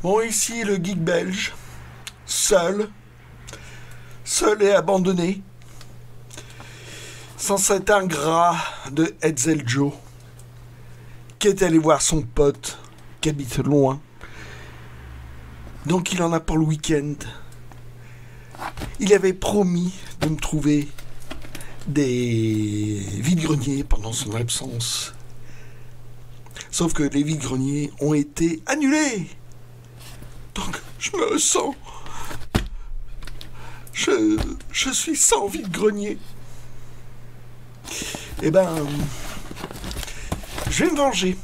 Bon, ici le geek belge, seul et abandonné, sans cet ingrat de Hetzel Joe, qui est allé voir son pote, qui habite loin. Donc il en a pour le week-end. Il avait promis de me trouver des vide-greniers pendant son absence. Sauf que les vide-greniers ont été annulés. Donc je me sens... Je suis sans vide-grenier. Eh ben... je vais me venger.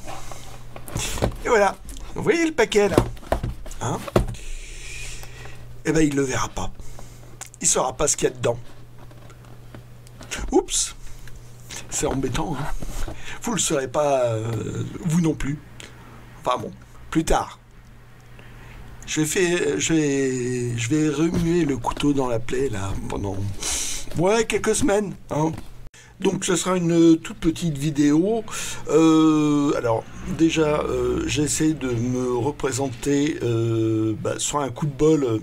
Et voilà. Vous voyez le paquet là, hein? Eh ben il le verra pas. Il saura pas ce qu'il y a dedans. Oups. C'est embêtant, hein? Vous le saurez pas, vous non plus. Enfin bon, plus tard. Je vais remuer le couteau dans la plaie là pendant quelques semaines, hein. Donc ce sera une toute petite vidéo. Alors déjà j'essaie de me représenter sur un coup de bol,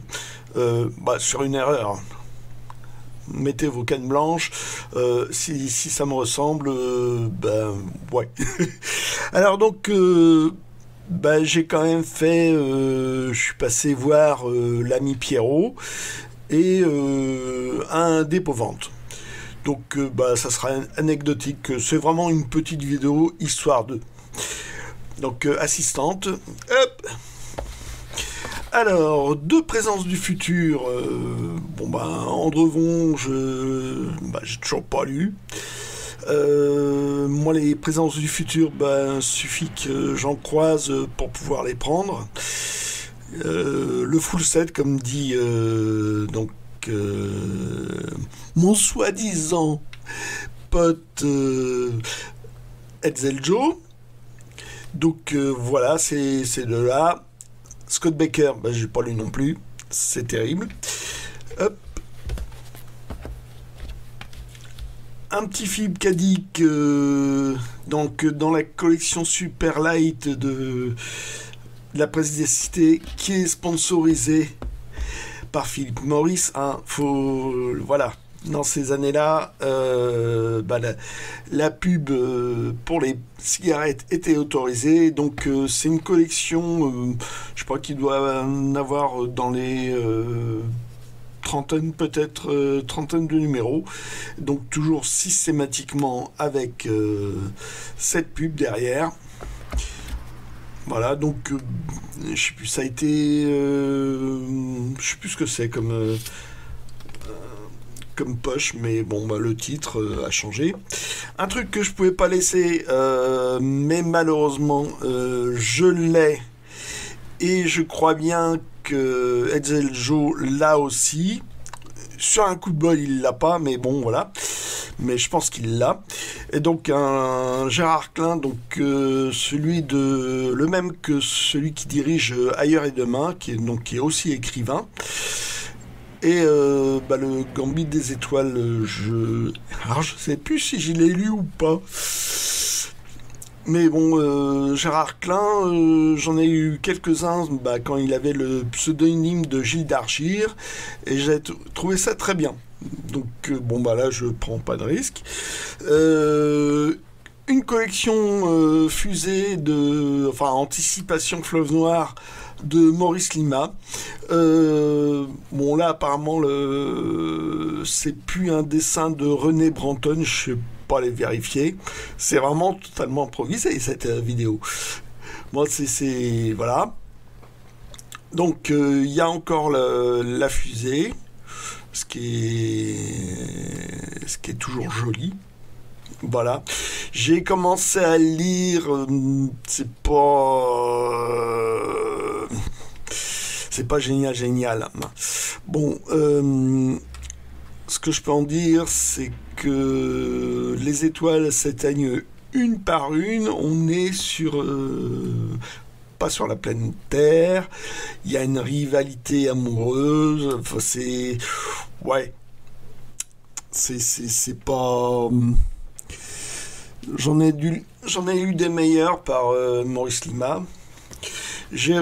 sur une erreur. Mettez vos cannes blanches, si ça me ressemble, ouais. Alors donc j'ai quand même fait, je suis passé voir l'ami Pierrot et un dépôt-vente. Donc ça sera anecdotique, c'est vraiment une petite vidéo histoire de. Donc assistante, hop. Alors, deux présences du futur, Andrevon, j'ai toujours pas lu. Moi, les présences du futur, suffit que j'en croise pour pouvoir les prendre. Le full set, comme dit mon soi-disant pote Hetzel Joe. Donc voilà, c'est de là. Scott Baker, j'ai pas lu non plus, c'est terrible. Hop. Un petit film Cadic, donc dans la collection Super Light de la presse des cités, qui est sponsorisée par Philippe Morris. Hein, voilà. Dans ces années-là, la pub pour les cigarettes était autorisée. Donc c'est une collection, je crois qu'il doit en avoir dans les trentaine de numéros. Donc toujours systématiquement avec cette pub derrière. Voilà, donc je sais plus, ça a été... je sais plus ce que c'est comme poche, mais bon, le titre a changé. Un truc que je pouvais pas laisser, mais malheureusement je l'ai, et je crois bien que Hetzel Joe l'a aussi. Sur un coup de bol il l'a pas, mais bon voilà, mais je pense qu'il l'a. Et donc un Gérard Klein, donc le même que celui qui dirige Ailleurs et Demain, qui est aussi écrivain. Et le Gambit des étoiles, je sais plus si je l'ai lu ou pas. Mais bon, Gérard Klein, j'en ai eu quelques-uns quand il avait le pseudonyme de Gilles d'Argir, et j'ai trouvé ça très bien. Donc là, je prends pas de risque. Une collection fusée Anticipation Fleuve Noir de Maurice Lima. Là apparemment c'est plus un dessin de René Branton, je sais pas les vérifier, c'est vraiment totalement improvisé cette vidéo. Moi c'est voilà. Donc il y a encore la fusée, ce qui est toujours joli. Voilà, j'ai commencé à lire, c'est pas génial. Bon, ce que je peux en dire, c'est que les étoiles s'éteignent une par une. On est pas sur la planète Terre. Il y a une rivalité amoureuse. Enfin, c'est pas. J'en ai eu des meilleurs par Maurice Lima. j'ai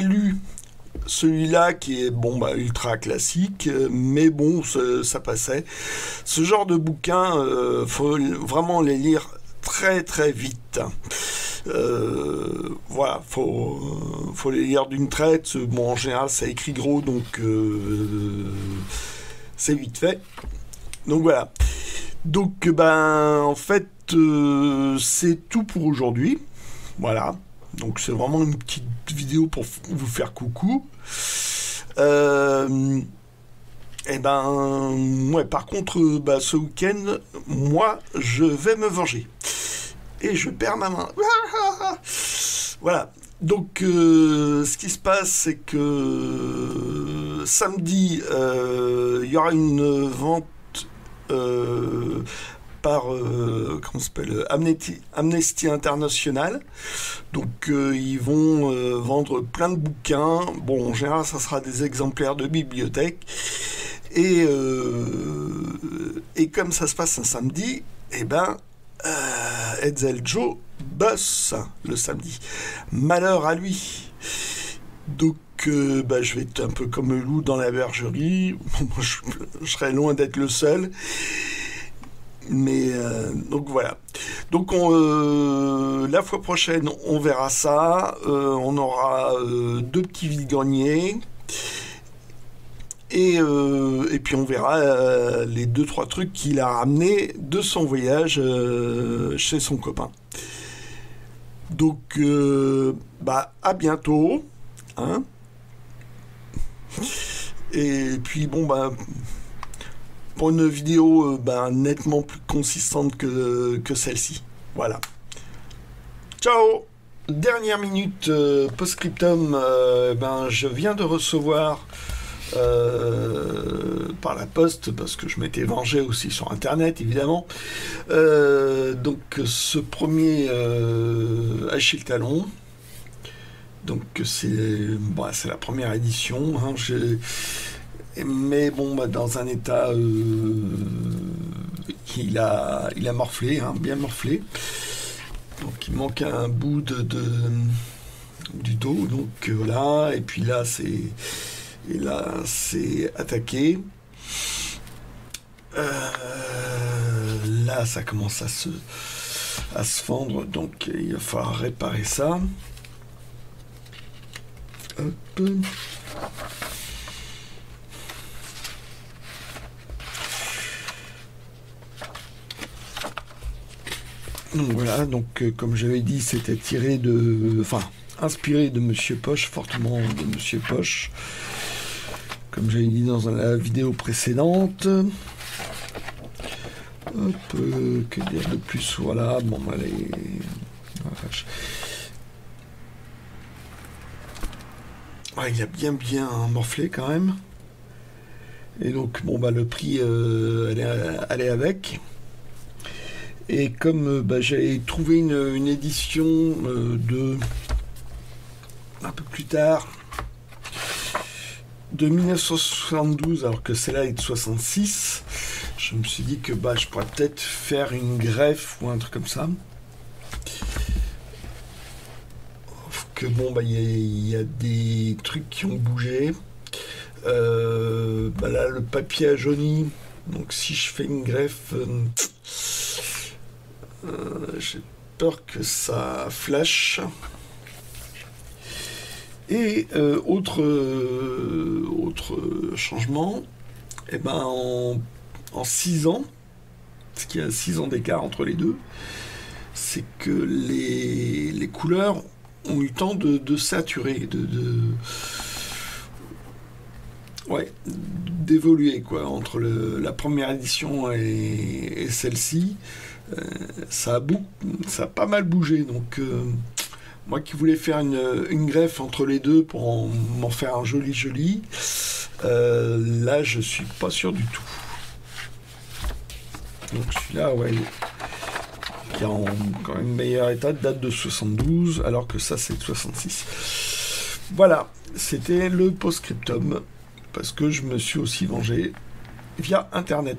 lu celui-là qui est bon, bah, ultra classique, mais bon, ça passait. Ce genre de bouquin, faut vraiment les lire très très vite. Voilà, faut les lire d'une traite. Bon, en général, ça écrit gros, donc c'est vite fait. Donc voilà. Donc, ben, en fait, c'est tout pour aujourd'hui. Voilà. Donc, c'est vraiment une petite vidéo pour vous faire coucou. Et ben, ouais, par contre, bah, ce week-end, moi, je vais me venger. Et je perds ma main. Voilà. Donc, ce qui se passe, c'est que samedi, il y aura une vente par comment s'appelle, Amnesty International. Donc, ils vont vendre plein de bouquins. Bon, en général, ça sera des exemplaires de bibliothèque. Et comme ça se passe un samedi, eh ben, Hetzel Joe bosse le samedi. Malheur à lui. Donc, bah, je vais être un peu comme le loup dans la bergerie. Moi, je serais loin d'être le seul. Mais donc voilà. Donc la fois prochaine, on verra ça. On aura 2 petits vide-greniers. Et puis on verra les 2-3 trucs qu'il a ramenés de son voyage chez son copain. Donc, bah, à bientôt. Hein. Et puis, bon, bah, pour une vidéo bah, nettement plus consistante que celle-ci. Voilà. Ciao. Dernière minute post-scriptum. Ben, je viens de recevoir par la poste, parce que je m'étais vengé aussi sur internet évidemment, donc ce premier Achille Talon, donc c'est bah, c'est la première édition, hein, mais bon bah, dans un état il a morflé, hein, bien morflé, donc il manque un bout du dos, donc voilà, et puis là c'est attaqué. Là, ça commence à se fendre, donc il va falloir réparer ça. Hop. Donc voilà, donc comme j'avais dit, c'était inspiré de Monsieur Poche, fortement de Monsieur Poche. Comme j'avais dit dans la vidéo précédente. Hop, que dire de plus, voilà, bon, allez. Ouais, il a bien morflé quand même. Et donc, bon, bah, le prix, allait avec. Et comme bah, j'ai trouvé une édition de un peu plus tard, de 1972, alors que celle-là est de 66, je me suis dit que bah, je pourrais peut-être faire une greffe ou un truc comme ça. Que bon, bah, y a des trucs qui ont bougé. Bah, là, le papier a jauni. Donc, si je fais une greffe, j'ai peur que ça flash. Et autre changement, eh ben en 6 ans, parce qu'il y a 6 ans d'écart entre les deux, c'est que les couleurs ont eu le temps de saturer, d'évoluer quoi, entre la première édition et celle-ci. Ça a pas mal bougé, donc moi qui voulais faire une greffe entre les deux pour m'en faire un joli, là je suis pas sûr du tout. Donc celui-là, ouais, qui est en quand même meilleur état, date de 72, alors que ça c'est de 66. Voilà, c'était le post-scriptum, parce que je me suis aussi vengé via internet.